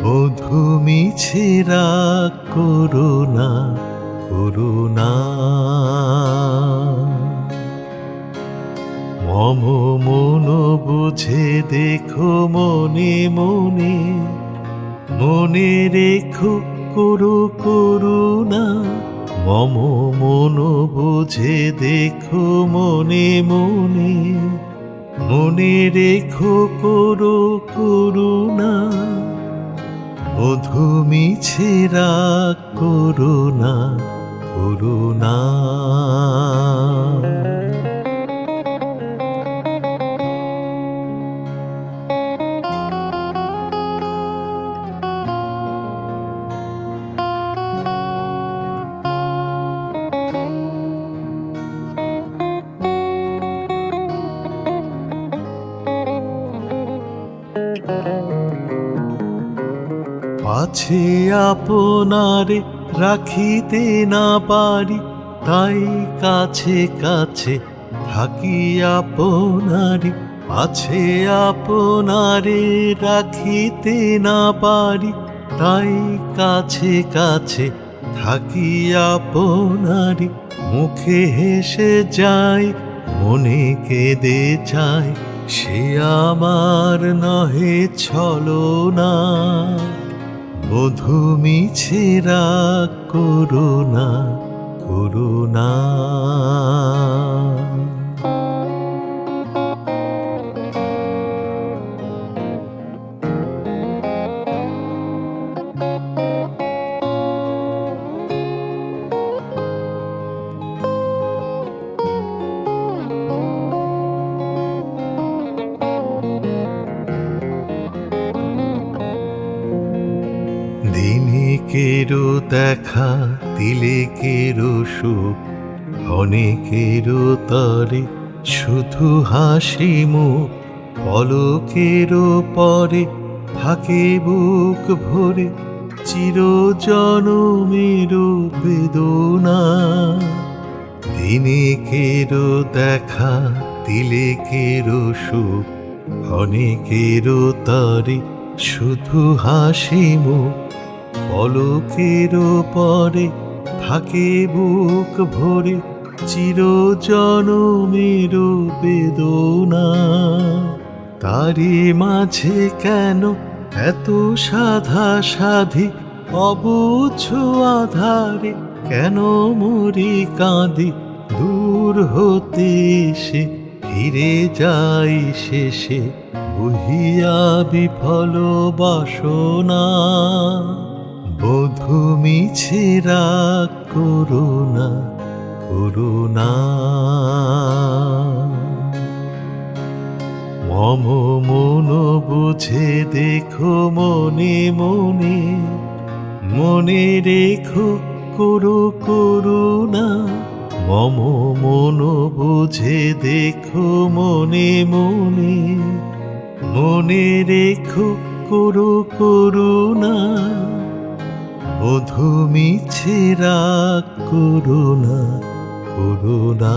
বধূ মিছে রাগ করো না, করো না। মম মন বুঝে দেখো মনে মনে, মনে রেখো করো করুণা। মম মন বুঝে দেখো মনে মনে, মনে রেখো করো করুণা। বধূ মিছে রাগ করো না, করো না। পাছে আপনারে রাখিতে না পারি, তাই কাছে কাছে থাকি আপনারি। পাছে আপনারে রাখিতে না পারি, তাই কাছে কাছে থাকি আপনারি। মুখে হেসে যায়, মনে কেঁদে যায়, সে আমার নহে ছলনা। বধূ মিছে রাগ করো না, করো না। দিনেকেরও দেখা, তিলেকেরও সুখ, অনেকেরও তরে শুধু হাসি মুখ। পলকেরও পরে থাকে বুক ভরে চিরজনমেরও বেদনা। দিনেকেরও দেখা, তিলেকেরও সুখ, অনেকেরও তরে শুধু হাসি মুখ। পলকেরও পরে থাকে বুক ভরে চিরজনমেরও বেদনা। তারি মাঝে কেন এত সাধা সাধি, অবুঝ আধারে কেন মরি কাঁদি। দূর হতে এসে ফিরে যাই শেষে, বহিয়া বিফল বাসনা। বধূ মিছে রাগ করো না, করো না। মম মন বুঝে দেখো মনে মনে, মনে রেখো করো করুণা। মম মন বুঝে দেখো মনে মনে, মনে রেখো করো করুণা। বধূ মিছে রাগ করো না, করো না।